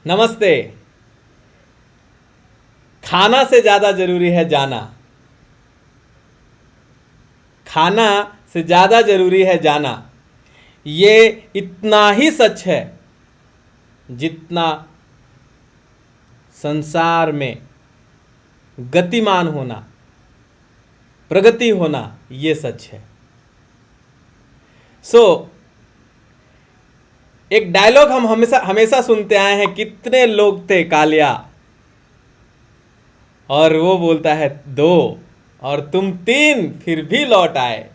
नमस्ते। खाना से ज्यादा जरूरी है जाना। खाना से ज्यादा जरूरी है जाना। ये इतना ही सच है जितना संसार में गतिमान होना, प्रगति होना, ये सच है। एक डायलॉग हम हमेशा हमेशा सुनते आए हैं, कितने लोग थे कालिया, और वो बोलता है दो, और तुम तीन फिर भी लौट आए।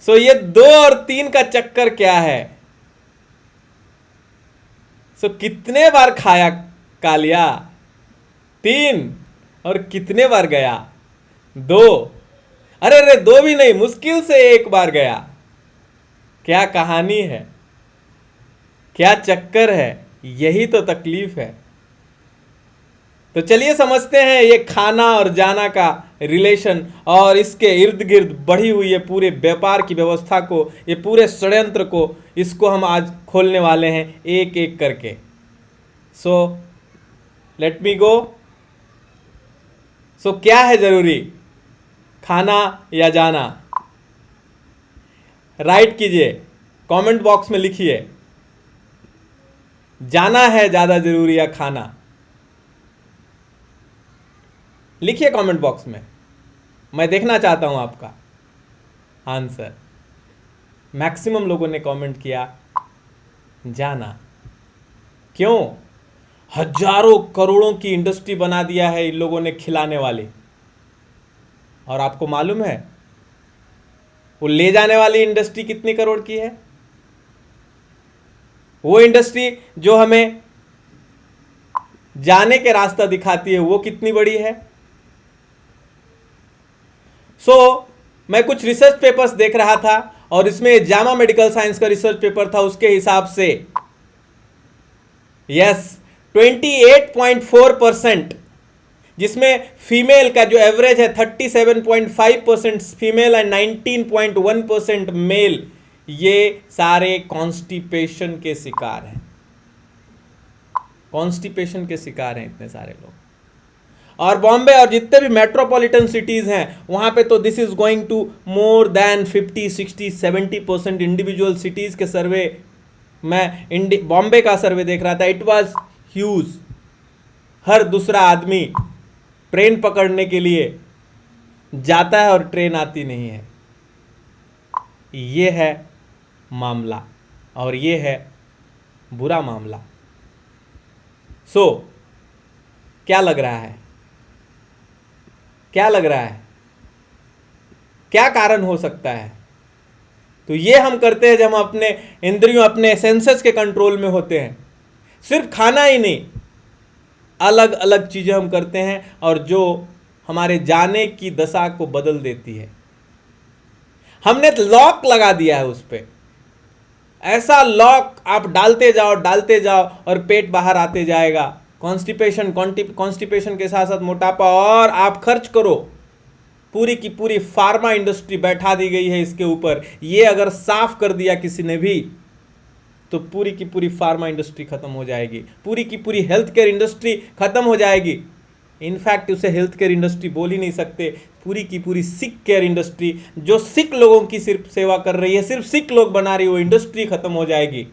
ये दो और तीन का चक्कर क्या है? कितने बार खाया कालिया? तीन। और कितने बार गया? दो। अरे अरे, दो भी नहीं, मुश्किल से एक बार गया। क्या कहानी है, क्या चक्कर है, यही तो तकलीफ है। तो चलिए समझते हैं ये खाना और जाना का रिलेशन, और इसके इर्द गिर्द बढ़ी हुई ये पूरे व्यापार की व्यवस्था को, ये पूरे षड्यंत्र को, इसको हम आज खोलने वाले हैं एक एक करके। लेट मी गो। क्या है जरूरी, खाना या जाना? राइट कीजिए, कमेंट बॉक्स में लिखिए, जाना है ज्यादा जरूरी या खाना? लिखिए कमेंट बॉक्स में, मैं देखना चाहता हूं आपका आंसर। मैक्सिमम लोगों ने कमेंट किया जाना। क्यों? हजारों करोड़ों की इंडस्ट्री बना दिया है इन लोगों ने खिलाने वाली। और आपको मालूम है वो ले जाने वाली इंडस्ट्री कितनी करोड़ की है? वो इंडस्ट्री जो हमें जाने के रास्ता दिखाती है, वो कितनी बड़ी है? मैं कुछ रिसर्च पेपर्स देख रहा था, और इसमें जामा मेडिकल साइंस का रिसर्च पेपर था। उसके हिसाब से यस, 28.4%, जिसमें फीमेल का जो एवरेज है 37.5% फीमेल एंड 19.1% मेल, ये सारे कॉन्स्टिपेशन के शिकार हैं। कॉन्स्टिपेशन के शिकार हैं इतने सारे लोग। और बॉम्बे और जितने भी मेट्रोपॉलिटन सिटीज हैं, वहां पे तो this is going to more than 50, 60, 70% individual cities के सर्वे। मैं बॉम्बे का सर्वे देख रहा था, इट वाज ह्यूज। हर दूसरा आदमी ट्रेन पकड़ने के लिए जाता है और ट्रेन आती नहीं है। ये है मामला, और ये है बुरा मामला। क्या लग रहा है? क्या लग रहा है? क्या कारण हो सकता है? तो ये हम करते हैं जब हम अपने इंद्रियों, अपने सेंसेस के कंट्रोल में होते हैं। सिर्फ खाना ही नहीं, अलग अलग चीजें हम करते हैं, और जो हमारे जाने की दशा को बदल देती है। हमने लॉक लगा दिया है उस पर। ऐसा लॉक आप डालते जाओ और पेट बाहर आते जाएगा। कॉन्स्टिपेशन के साथ साथ मोटापा, और आप खर्च करो। पूरी की पूरी फार्मा इंडस्ट्री बैठा दी गई है इसके ऊपर। ये अगर साफ कर दिया किसी ने भी, तो पूरी की पूरी फार्मा इंडस्ट्री खत्म हो जाएगी, पूरी की पूरी हेल्थ केयर इंडस्ट्री खत्म हो जाएगी। इनफैक्ट उसे हेल्थ केयर इंडस्ट्री बोल ही नहीं सकते, पूरी की पूरी सिक केयर इंडस्ट्री, जो सिक लोगों की सिर्फ सेवा कर रही है, सिर्फ सिक लोग बना रही है, वो इंडस्ट्री खत्म हो जाएगी।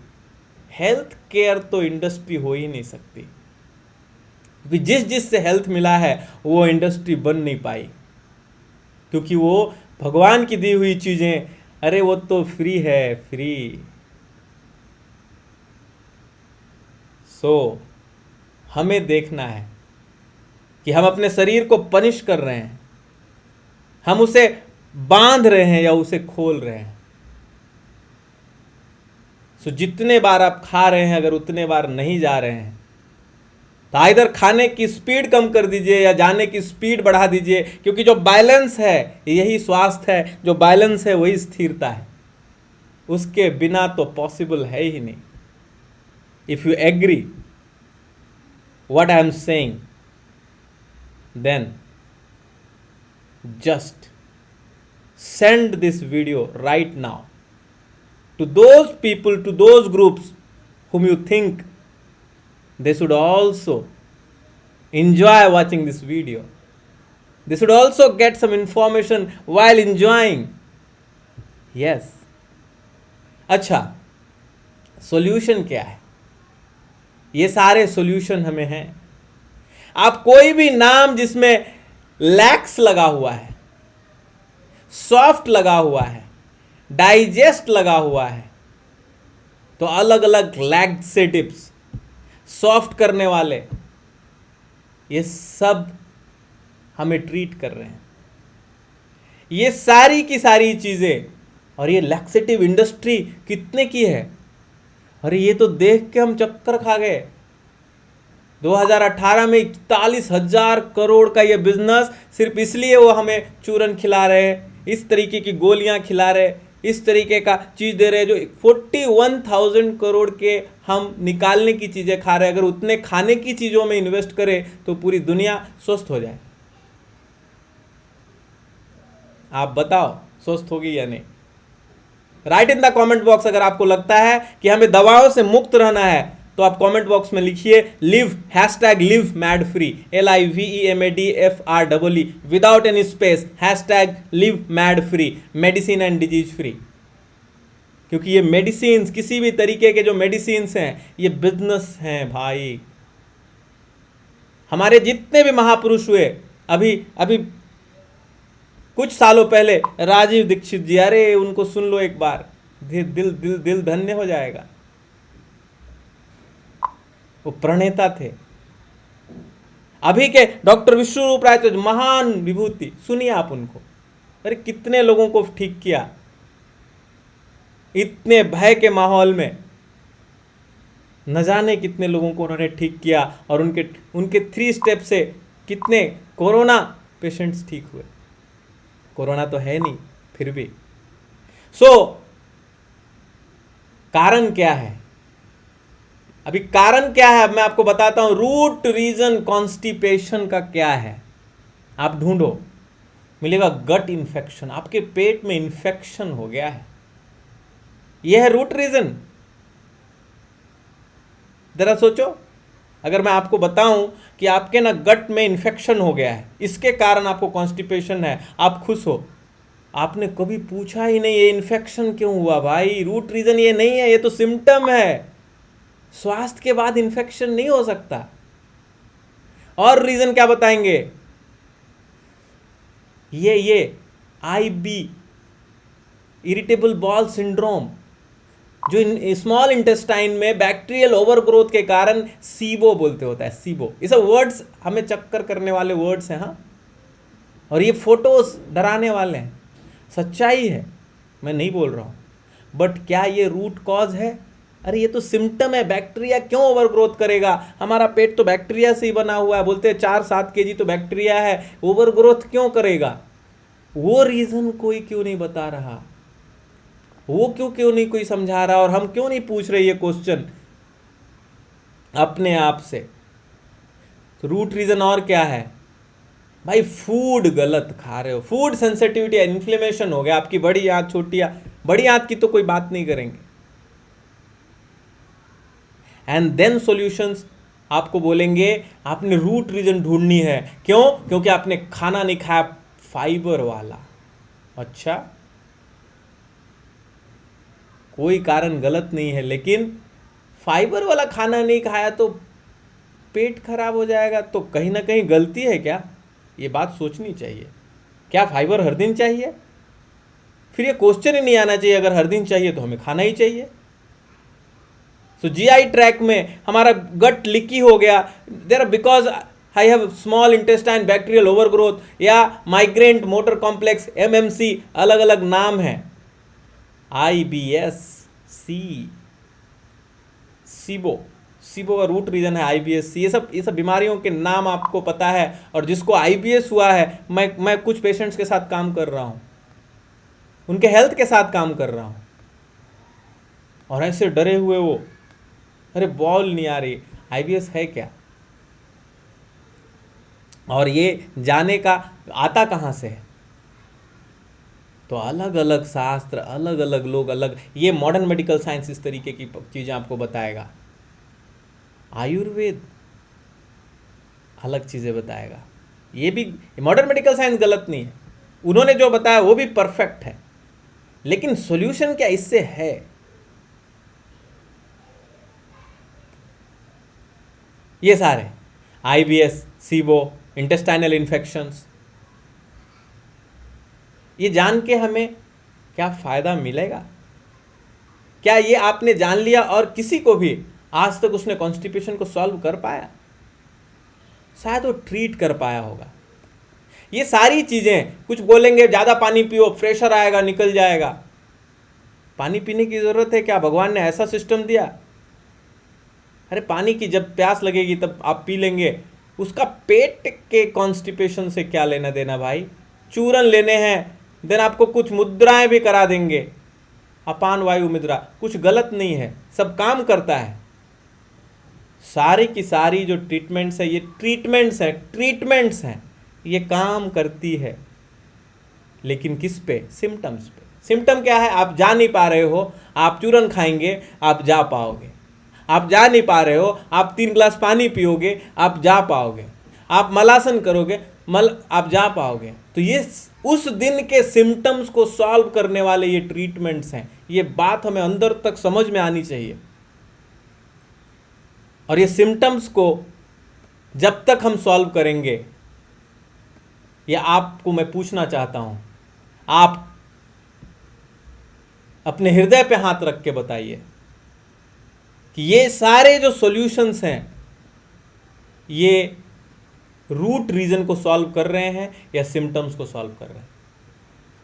हेल्थ केयर तो इंडस्ट्री हो ही नहीं सकती, क्योंकि जिस जिस से हेल्थ मिला है वो इंडस्ट्री बन नहीं पाई, क्योंकि वो भगवान की दी हुई चीजें, अरे वो तो फ्री है, फ्री। हमें देखना है कि हम अपने शरीर को पनिश कर रहे हैं, हम उसे बांध रहे हैं या उसे खोल रहे हैं। जितने बार आप खा रहे हैं, अगर उतने बार नहीं जा रहे हैं, तो इधर खाने की स्पीड कम कर दीजिए या जाने की स्पीड बढ़ा दीजिए, क्योंकि जो बैलेंस है यही स्वास्थ्य है, जो बैलेंस है वही स्थिरता है। उसके बिना तो पॉसिबल है ही नहीं। If you agree what I am saying, then just send this video right now to those people, to those groups whom you think they should also enjoy watching this video. They should also get some information while enjoying. Yes. अच्छा, solution क्या है? ये सारे solution हमें हैं. आप कोई भी नाम जिसमें लैक्स लगा हुआ है, सॉफ्ट लगा हुआ है, डाइजेस्ट लगा हुआ है, तो अलग अलग लैक्सेटिव्स, सॉफ्ट करने वाले, ये सब हमें ट्रीट कर रहे हैं. ये सारी की सारी चीजें. और ये लैक्सेटिव इंडस्ट्री कितने की है? अरे ये तो देख के हम चक्कर खा गए. 2018 में 41,000 करोड़ का ये बिजनेस, सिर्फ इसलिए वो हमें चूरन खिला रहे, इस तरीके की गोलियां खिला रहे, इस तरीके का चीज दे रहे, जो 41,000 करोड़ के हम निकालने की चीजें खा रहे. अगर उतने खाने की चीजों में इन्वेस्ट करें तो पूरी दुनिया स्वस्थ हो जाए. आप बताओ स्वस्थ होगी या नहीं? Right in the comment box. अगर आपको लगता है कि हमें दवाओं से मुक्त रहना है तो आप कमेंट बॉक्स में लिखिए live, #live mad free, LIVEMADFREE without any space, #live mad free, medicine and disease free. क्योंकि ये मेडिसिन, किसी भी तरीके के जो मेडिसिन हैं, ये बिजनेस हैं भाई. हमारे जितने भी महापुरुष हुए, अभी कुछ सालों पहले राजीव दीक्षित जी, अरे उनको सुन लो एक बार, दिल दिल दिल धन्य हो जाएगा. वो प्रणेता थे. अभी के डॉक्टर विश्वरूप राय तो महान विभूति, सुनिए आप उनको. अरे कितने लोगों को ठीक किया इतने भय के माहौल में, न जाने कितने लोगों को उन्होंने ठीक किया. और उनके 3 स्टेप से कितने कोरोना पेशेंट्स ठीक हुए. कोरोना तो है नहीं, फिर भी. कारण क्या है? अभी कारण क्या है अब मैं आपको बताता हूं. रूट रीजन कॉन्स्टिपेशन का क्या है, आप ढूंढो, मिलेगा गट इंफेक्शन. आपके पेट में इंफेक्शन हो गया है, यह है रूट रीजन. जरा सोचो, अगर मैं आपको बताऊं कि आपके ना गट में इंफेक्शन हो गया है, इसके कारण आपको कॉन्स्टिपेशन है, आप खुश हो. आपने कभी पूछा ही नहीं ये इन्फेक्शन क्यों हुआ. भाई रूट रीजन ये नहीं है, ये तो सिम्टम है. स्वास्थ्य के बाद इन्फेक्शन नहीं हो सकता. और रीजन क्या बताएंगे? ये IB, इरिटेबल बॉल सिंड्रोम, जो स्मॉल इंटेस्टाइन में बैक्टीरियल ओवरग्रोथ के कारण सीबो बोलते होता है. सीबो, ये सब वर्ड्स हमें चक्कर करने वाले वर्ड्स हैं. हाँ, और ये फोटोज डराने वाले हैं. सच्चाई है, मैं नहीं बोल रहा हूं. बट क्या ये रूट कॉज है? अरे ये तो सिम्टम है. बैक्टीरिया क्यों ओवरग्रोथ करेगा? हमारा पेट तो बैक्टीरिया से ही बना हुआ है. बोलते हैं 4-7 kg तो बैक्टीरिया है, ओवरग्रोथ क्यों करेगा? वो रीजन कोई क्यों नहीं बता रहा, वो क्यों नहीं कोई समझा रहा, और हम क्यों नहीं पूछ रहे ये क्वेश्चन अपने आप से. तो रूट रीजन और क्या है भाई? फूड गलत खा रहे हो, फूड सेंसिटिविटी, इन्फ्लेमेशन हो गया. आपकी बड़ी आंत, छोटी आंत, बड़ी आंत की तो कोई बात नहीं करेंगे. एंड देन सॉल्यूशंस आपको बोलेंगे आपने रूट रीजन ढूंढनी है. क्यों? क्योंकि आपने खाना नहीं खाया फाइबर वाला. अच्छा, कोई कारण गलत नहीं है, लेकिन फाइबर वाला खाना नहीं खाया तो पेट खराब हो जाएगा. तो कहीं ना कहीं गलती है क्या? ये बात सोचनी चाहिए. क्या फाइबर हर दिन चाहिए? फिर ये क्वेश्चन ही नहीं आना चाहिए. अगर हर दिन चाहिए तो हमें खाना ही चाहिए. सो GI ट्रैक में हमारा गट लीकी हो गया, there because I have small intestine bacterial overgrowth, या माइग्रेंट मोटर कॉम्प्लेक्स, MMC, अलग अलग नाम है. IBS-C, सीबो का रूट रीजन है IBS-C. ये सब बीमारियों के नाम आपको पता है. और जिसको IBS हुआ है, मैं कुछ पेशेंट्स के साथ काम कर रहा हूँ, उनके हेल्थ के साथ काम कर रहा हूँ, और ऐसे डरे हुए वो, अरे बॉल नहीं आ रही, IBS है क्या? और ये जाने का आता कहाँ से है? तो अलग अलग शास्त्र, अलग अलग लोग, अलग, ये मॉडर्न मेडिकल साइंस इस तरीके की चीज़ें आपको बताएगा. आयुर्वेद अलग चीज़ें बताएगा। ये भी मॉडर्न मेडिकल साइंस गलत नहीं है, उन्होंने जो बताया वो भी परफेक्ट है, लेकिन सॉल्यूशन क्या इससे है? ये सारे आईबीएस, सीबो, इंटेस्टाइनल इन्फेक्शंस, ये जान के हमें क्या फ़ायदा मिलेगा? क्या ये आपने जान लिया और किसी को भी आज तक उसने कॉन्स्टिपेशन को सॉल्व कर पाया? शायद वो ट्रीट कर पाया होगा। ये सारी चीज़ें, कुछ बोलेंगे ज़्यादा पानी पियो, प्रेशर आएगा, निकल जाएगा। पानी पीने की ज़रूरत है क्या? भगवान ने ऐसा सिस्टम दिया? अरे पानी की जब प्यास लगेगी तब आप पी लेंगे, उसका पेट के कॉन्स्टिपेशन से क्या लेना देना भाई? चूरन लेने हैं, देन आपको कुछ मुद्राएं भी करा देंगे, अपान वायु मुद्रा, कुछ गलत नहीं है, सब काम करता है। सारी की सारी जो ट्रीटमेंट्स है, ये ट्रीटमेंट्स हैं, ये काम करती है, लेकिन किस पे? सिम्टम्स पे। सिम्टम क्या है? आप जा नहीं पा रहे हो, आप चूरन खाएंगे, आप जा पाओगे। आप जा नहीं पा रहे हो, आप 3 ग्लास पानी पियोगे, आप जा पाओगे। आप मलासन करोगे, आप जा पाओगे। तो ये उस दिन के सिम्टम्स को सॉल्व करने वाले ये ट्रीटमेंट्स हैं। ये बात हमें अंदर तक समझ में आनी चाहिए। और ये सिम्टम्स को जब तक हम सॉल्व करेंगे, या आपको मैं पूछना चाहता हूं, आप अपने हृदय पे हाथ रख के बताइए कि ये सारे जो सॉल्यूशंस हैं, ये रूट रीजन को सॉल्व कर रहे हैं या सिम्टम्स को सॉल्व कर रहे हैं?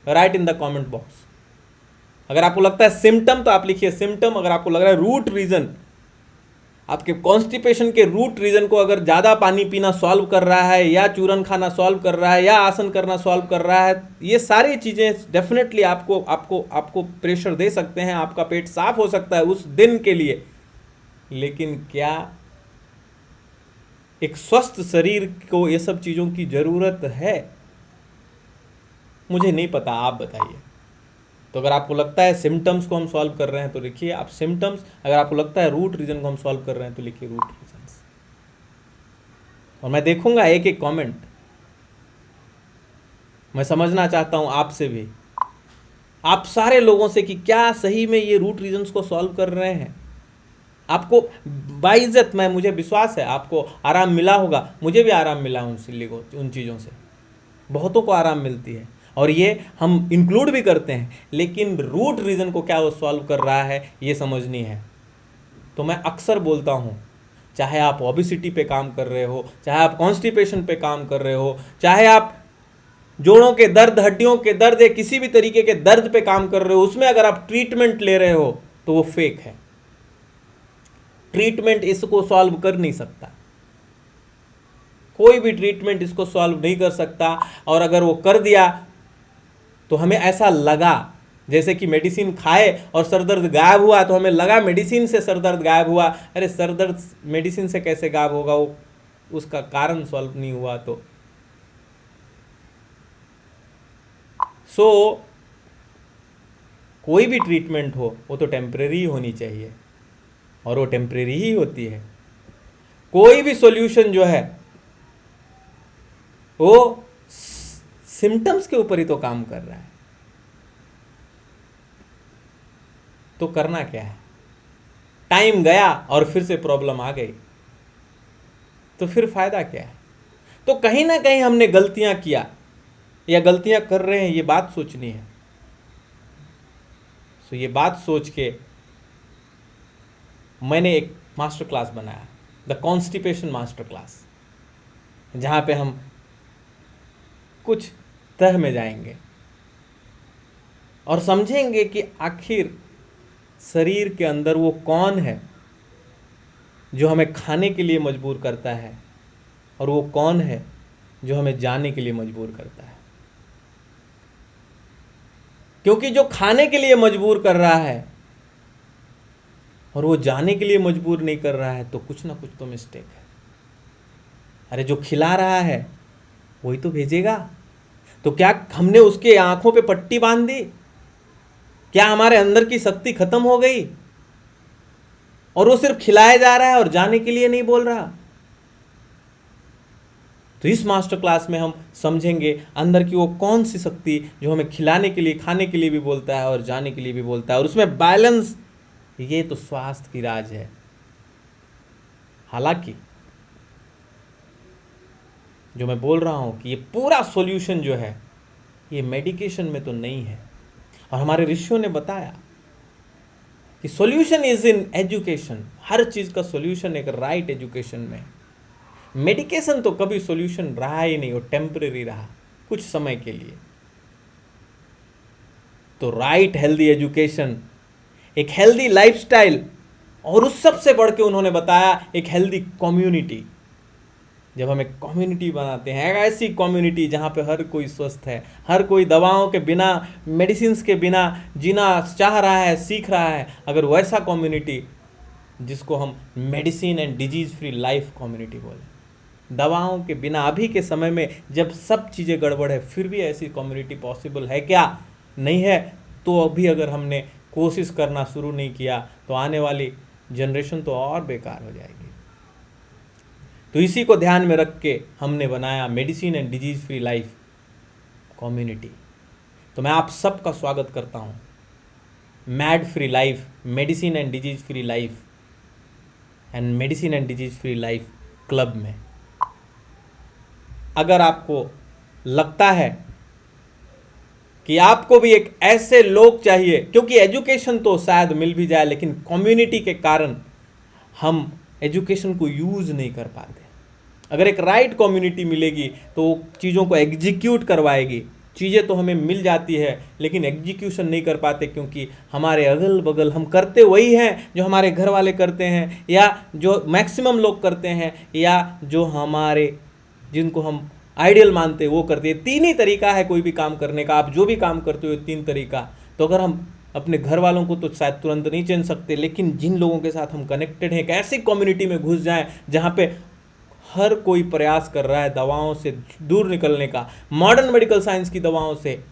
Right in the comment box. अगर आपको लगता है सिम्टम तो आप लिखिए सिम्टम। अगर आपको लग रहा है रूट रीजन, आपके कॉन्स्टिपेशन के रूट रीजन को अगर ज़्यादा पानी पीना सॉल्व कर रहा है, या चूरन खाना सॉल्व कर रहा है, या आसन करना सॉल्व कर रहा है, ये सारी चीज़ें डेफिनेटली आपको आपको आपको प्रेशर दे सकते हैं, आपका पेट साफ हो सकता है उस दिन के लिए। लेकिन क्या एक स्वस्थ शरीर को ये सब चीज़ों की ज़रूरत है? मुझे नहीं पता, आप बताइए। तो अगर आपको लगता है सिम्टम्स को हम सॉल्व कर रहे हैं तो लिखिए आप सिम्टम्स। अगर आपको लगता है रूट रीजन को हम सॉल्व कर रहे हैं तो लिखिए रूट रीजन्स। और मैं देखूंगा एक एक कमेंट। मैं समझना चाहता हूं आपसे भी, आप सारे लोगों से, कि क्या सही में ये रूट रीजन्स को सॉल्व कर रहे हैं। आपको बाइज्जत, मुझे विश्वास है आपको आराम मिला होगा। मुझे भी आराम मिला उन चीज़ों से, बहुतों को आराम मिलती है, और ये हम इंक्लूड भी करते हैं। लेकिन रूट रीज़न को क्या वो सॉल्व कर रहा है, ये समझनी है। तो मैं अक्सर बोलता हूँ, चाहे आप ओबेसिटी पे काम कर रहे हो, चाहे आप कॉन्स्टिपेशन पे काम कर रहे हो, चाहे आप जोड़ों के दर्द, हड्डियों के दर्द या किसी भी तरीके के दर्द पे काम कर रहे हो, उसमें अगर आप ट्रीटमेंट ले रहे हो तो वो फेक है। ट्रीटमेंट इसको सॉल्व कर नहीं सकता, कोई भी ट्रीटमेंट इसको सॉल्व नहीं कर सकता। और अगर वो कर दिया तो हमें ऐसा लगा जैसे कि मेडिसिन खाए और सर दर्द गायब हुआ, तो हमें लगा मेडिसिन से सर दर्द गायब हुआ। अरे सर दर्द मेडिसिन से कैसे गायब होगा? वो उसका कारण सॉल्व नहीं हुआ। तो कोई भी ट्रीटमेंट हो वो तो टेम्परेरी होनी चाहिए, और वो टेम्परेरी ही होती है। कोई भी सॉल्यूशन जो है वो सिम्टम्स के ऊपर ही तो काम कर रहा है। तो करना क्या है? टाइम गया और फिर से प्रॉब्लम आ गई, तो फिर फायदा क्या है? तो कहीं ना कहीं हमने गलतियां किया या गलतियां कर रहे हैं, ये बात सोचनी है। तो ये बात सोच के मैंने एक मास्टर क्लास बनाया, द कॉन्स्टिपेशन मास्टर क्लास, जहां पे हम कुछ तह में जाएंगे और समझेंगे कि आखिर शरीर के अंदर वो कौन है जो हमें खाने के लिए मजबूर करता है, और वो कौन है जो हमें जाने के लिए मजबूर करता है। क्योंकि जो खाने के लिए मजबूर कर रहा है और वो जाने के लिए मजबूर नहीं कर रहा है, तो कुछ ना कुछ तो मिस्टेक है। अरे जो खिला रहा है वही तो भेजेगा। तो क्या हमने उसके आंखों पे पट्टी बांध दी? क्या हमारे अंदर की शक्ति खत्म हो गई? और वो सिर्फ खिलाया जा रहा है और जाने के लिए नहीं बोल रहा। तो इस मास्टर क्लास में हम समझेंगे अंदर की वो कौन सी शक्ति जो हमें खिलाने के लिए, खाने के लिए भी बोलता है और जाने के लिए भी बोलता है, और उसमें बैलेंस, ये तो स्वास्थ्य की राज है। हालांकि जो मैं बोल रहा हूं कि ये पूरा सॉल्यूशन जो है ये मेडिकेशन में तो नहीं है, और हमारे ऋषियों ने बताया कि सॉल्यूशन इज इन एजुकेशन। हर चीज का सॉल्यूशन एक राइट एजुकेशन में है। मेडिकेशन तो कभी सॉल्यूशन रहा ही नहीं, वो टेम्परेरी रहा, कुछ समय के लिए। तो राइट हेल्दी एजुकेशन, एक हेल्दी लाइफस्टाइल, और उस सबसे बढ़ के उन्होंने बताया एक हेल्दी कम्युनिटी। जब हम एक कम्युनिटी बनाते हैं, एक ऐसी कम्युनिटी जहाँ पे हर कोई स्वस्थ है, हर कोई दवाओं के बिना, मेडिसिन के बिना जीना चाह रहा है, सीख रहा है, अगर वैसा कम्युनिटी जिसको हम medicine and disease free life community बोले, दवाओं के बिना, अभी के समय में जब सब चीज़ें गड़बड़ है फिर भी ऐसी कम्युनिटी पॉसिबल है क्या? नहीं है। तो अभी अगर हमने कोशिश करना शुरू नहीं किया तो आने वाली जनरेशन तो और बेकार हो जाएगी। तो इसी को ध्यान में रख के हमने बनाया medicine and disease free life community. तो मैं आप सबका स्वागत करता हूँ mad free life, medicine and disease free life and medicine and disease free life club में। अगर आपको लगता है कि आपको भी एक ऐसे लोग चाहिए, क्योंकि एजुकेशन तो शायद मिल भी जाए लेकिन कम्युनिटी के कारण हम एजुकेशन को यूज़ नहीं कर पाते। अगर एक राइट कम्युनिटी मिलेगी तो चीज़ों को एग्जीक्यूट करवाएगी। चीज़ें तो हमें मिल जाती है लेकिन एग्जीक्यूशन नहीं कर पाते, क्योंकि हमारे अगल बगल हम करते वही हैं जो हमारे घर वाले करते हैं, या जो मैक्सिमम लोग करते हैं, या जो हमारे, जिनको हम आइडियल मानते हैं वो करते हैं। तीन ही तरीका है कोई भी काम करने का। आप जो भी काम करते हो तीन तरीका। तो अगर हम अपने घर वालों को तो शायद तुरंत नहीं चेन सकते, लेकिन जिन लोगों के साथ हम कनेक्टेड हैं, एक ऐसी कम्युनिटी में घुस जाएं जहाँ पे हर कोई प्रयास कर रहा है दवाओं से दूर निकलने का, मॉडर्न मेडिकल साइंस की दवाओं से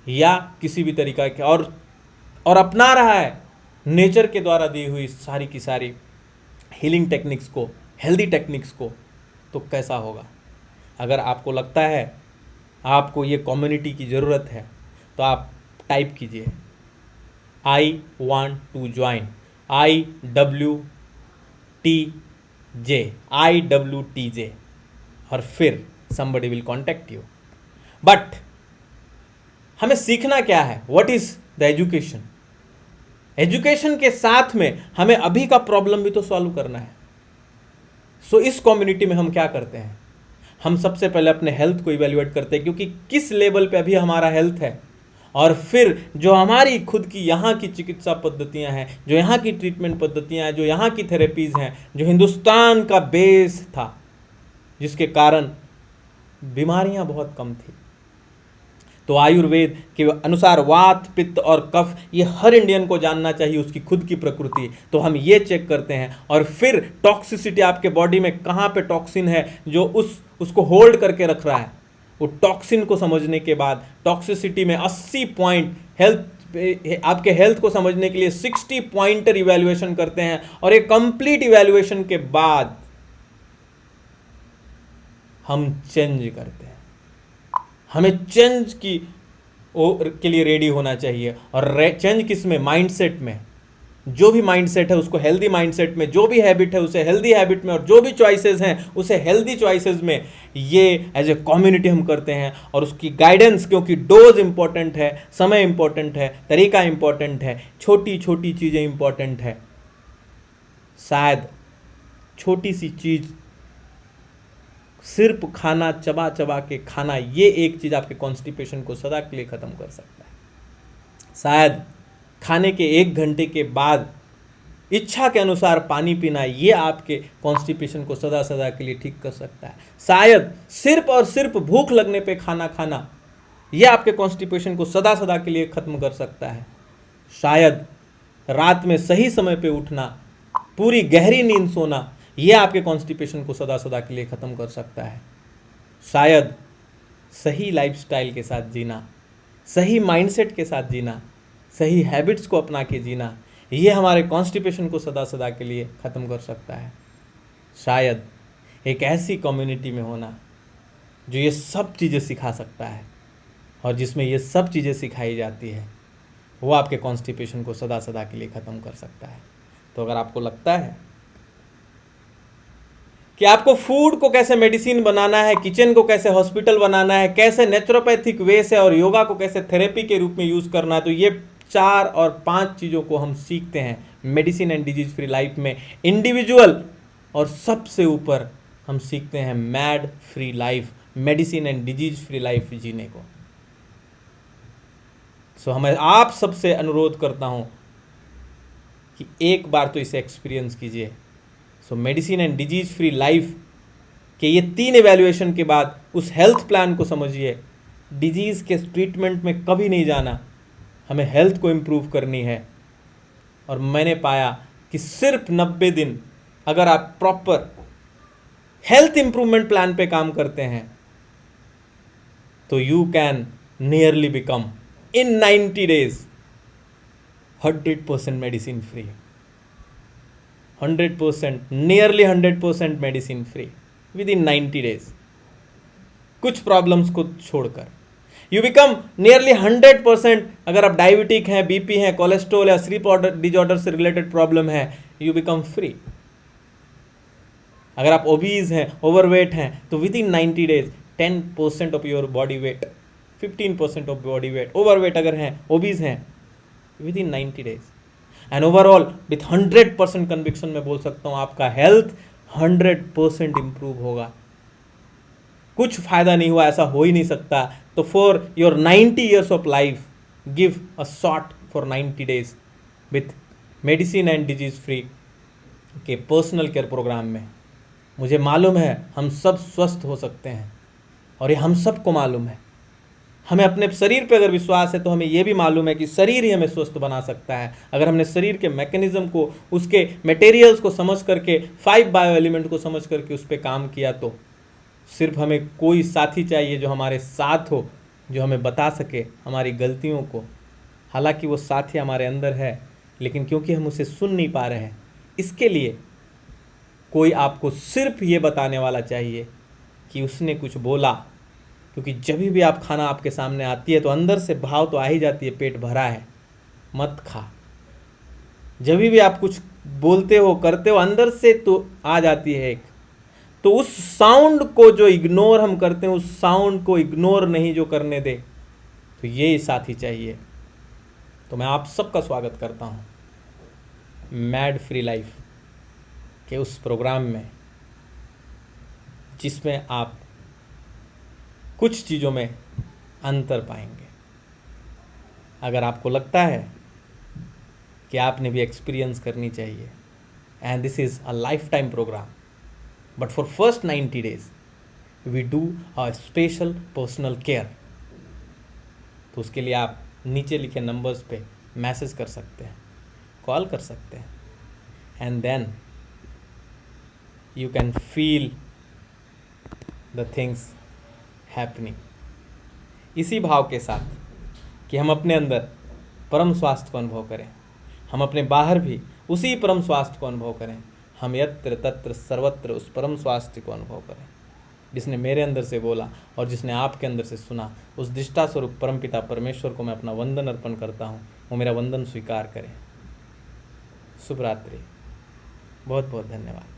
या किसी भी तरीका के, और अपना रहा है नेचर के द्वारा दी हुई सारी की सारी हीलिंग टेक्निक्स को, हेल्दी टेक्निक्स को, तो कैसा होगा? अगर आपको लगता है आपको ये कम्युनिटी की ज़रूरत है तो आप टाइप कीजिए I want to join, IWTJ, और फिर somebody will contact you। But हमें सीखना क्या है? What is the education? Education के साथ में हमें अभी का प्रॉब्लम भी तो सॉल्व करना है। सो इस कम्युनिटी में हम क्या करते हैं? हम सबसे पहले अपने हेल्थ को इवेल्युएट करते हैं, क्योंकि किस लेवल पे अभी हमारा हेल्थ है, और फिर जो हमारी खुद की यहाँ की चिकित्सा पद्धतियाँ हैं, जो यहाँ की ट्रीटमेंट पद्धतियाँ हैं, जो यहाँ की थेरेपीज़ हैं, जो हिंदुस्तान का बेस था, जिसके कारण बीमारियाँ बहुत कम थी। तो आयुर्वेद के अनुसार वात, पित्त और कफ, ये हर इंडियन को जानना चाहिए, उसकी खुद की प्रकृति। तो हम ये चेक करते हैं, और फिर टॉक्सिसिटी, आपके बॉडी में कहाँ पे टॉक्सिन है जो उसको होल्ड करके रख रहा है, वो टॉक्सिन को समझने के बाद टॉक्सिसिटी में 80 पॉइंट, हेल्थ, आपके हेल्थ को समझने के लिए 60 पॉइंटर इवैल्यूएशन करते हैं, और एक कंप्लीट इवैल्यूएशन के बाद हम चेंज करते हैं। हमें चेंज के लिए रेडी होना चाहिए, और चेंज किस में? माइंडसेट में। जो भी माइंडसेट है उसको हेल्दी माइंडसेट में, जो भी हैबिट है उसे हेल्दी हैबिट में, और जो भी चॉइसेस हैं उसे हेल्दी चॉइसेस में। ये एज ए कम्युनिटी हम करते हैं, और उसकी गाइडेंस, क्योंकि डोज इंपॉर्टेंट है, समय इंपॉर्टेंट है, तरीका इंपॉर्टेंट है, छोटी छोटी चीज़ें इंपॉर्टेंट है। शायद छोटी सी चीज़, सिर्फ खाना, चबा चबा के खाना, ये एक चीज़ आपके कॉन्स्टिपेशन को सदा के लिए ख़त्म कर सकता है। शायद खाने के 1 घंटे के बाद इच्छा के अनुसार पानी पीना, ये आपके कॉन्स्टिपेशन को सदा सदा के लिए ठीक कर सकता है। शायद सिर्फ और सिर्फ भूख लगने पे खाना खाना, ये आपके कॉन्स्टिपेशन को सदा सदा के लिए ख़त्म कर सकता है। शायद रात में सही समय पे उठना, पूरी गहरी नींद सोना, ये आपके कॉन्स्टिपेशन को सदा सदा के लिए ख़त्म कर सकता है। शायद सही लाइफस्टाइल के साथ जीना, सही माइंडसेट के साथ जीना, सही हैबिट्स को अपना के जीना, ये हमारे कॉन्स्टिपेशन को सदा सदा के लिए ख़त्म कर सकता है। शायद एक ऐसी कम्युनिटी में होना जो ये सब चीज़ें सिखा सकता है, और जिसमें ये सब चीज़ें सिखाई जाती है, वो आपके कॉन्स्टिपेशन को सदा सदा के लिए ख़त्म कर सकता है। तो अगर आपको लगता है कि आपको फूड को कैसे मेडिसिन बनाना है, किचन को कैसे हॉस्पिटल बनाना है, कैसे नेचुरोपैथिक वे से और योगा को कैसे थेरेपी के रूप में यूज़ करना है, तो ये 4 और 5 चीज़ों को हम सीखते हैं medicine and disease free life में इंडिविजुअल, और सबसे ऊपर हम सीखते हैं mad free life, medicine and disease free life जीने को। सो हमें आप सबसे अनुरोध करता हूं कि एक बार तो इसे एक्सपीरियंस कीजिए। सो medicine and disease free life के ये 3 इवैल्यूएशन के बाद उस हेल्थ प्लान को समझिए। डिजीज़ के ट्रीटमेंट में कभी नहीं जाना, हमें हेल्थ को इम्प्रूव करनी है। और मैंने पाया कि सिर्फ 90 दिन अगर आप प्रॉपर हेल्थ इंप्रूवमेंट प्लान पे काम करते हैं तो you can nearly become in 90 days 100% medicine free, 100%, nearly 100% medicine free with in 90 days, कुछ प्रॉब्लम्स को छोड़कर। You become nearly 100%। अगर आप डायबिटिक हैं, बीपी हैं, कोलेस्ट्रॉल या स्लीप डिजॉर्डर से रिलेटेड प्रॉब्लम है, यू बिकम फ्री। अगर आप ओबीज हैं, ओवरवेट हैं, तो with in 90 days 10% of your body weight, 15% of body weight overweight अगर हैं, ओबीज हैं, with in 90 days। And overall with 100% conviction में बोल सकता हूँ आपका हेल्थ 100% इंप्रूव होगा। कुछ फायदा नहीं हुआ, ऐसा हो ही नहीं सकता। तो for your 90 years of life give a shot for 90 days with medicine and disease free के पर्सनल केयर प्रोग्राम में। मुझे मालूम है हम सब स्वस्थ हो सकते हैं, और ये हम सबको मालूम है। हमें अपने शरीर पे अगर विश्वास है तो हमें ये भी मालूम है कि शरीर ही हमें स्वस्थ बना सकता है। अगर हमने शरीर के मैकेनिज्म को, उसके मटेरियल्स को समझ करके, 5 बायो एलिमेंट को समझ करके उस पर काम किया, तो सिर्फ हमें कोई साथी चाहिए जो हमारे साथ हो, जो हमें बता सके हमारी गलतियों को। हालांकि वो साथी हमारे अंदर है, लेकिन क्योंकि हम उसे सुन नहीं पा रहे हैं, इसके लिए कोई आपको सिर्फ ये बताने वाला चाहिए कि उसने कुछ बोला। क्योंकि जब भी आप खाना आपके सामने आती है तो अंदर से भाव तो आ ही जाती है, पेट भरा है, मत खा। जब भी आप कुछ बोलते हो, करते हो, अंदर से तो आ जाती है एक। तो उस साउंड को जो इग्नोर हम करते हैं, उस साउंड को इग्नोर नहीं जो करने दे, तो ये साथी चाहिए। तो मैं आप सबका स्वागत करता हूँ मैड फ्री लाइफ के उस प्रोग्राम में, जिसमें आप कुछ चीज़ों में अंतर पाएंगे। अगर आपको लगता है कि आपने भी एक्सपीरियंस करनी चाहिए, and this is a life time program, but for first 90 days we do a special personal care, तो उसके लिए आप नीचे लिखे नंबर्स पे मैसेज कर सकते हैं, कॉल कर सकते हैं, and then you can feel the things happening। इसी भाव के साथ कि हम अपने अंदर परम स्वास्थ्य को अनुभव करें, हम अपने बाहर भी उसी परम स्वास्थ्य को अनुभव करें। हम यत्र तत्र सर्वत्र उस परम स्वास्थ्य को अनुभव करें जिसने मेरे अंदर से बोला और जिसने आपके अंदर से सुना। उस दिष्टा स्वरूप परमपिता परमेश्वर को मैं अपना वंदन अर्पण करता हूँ, वो मेरा वंदन स्वीकार करें। शुभ रात्रि, बहुत बहुत धन्यवाद।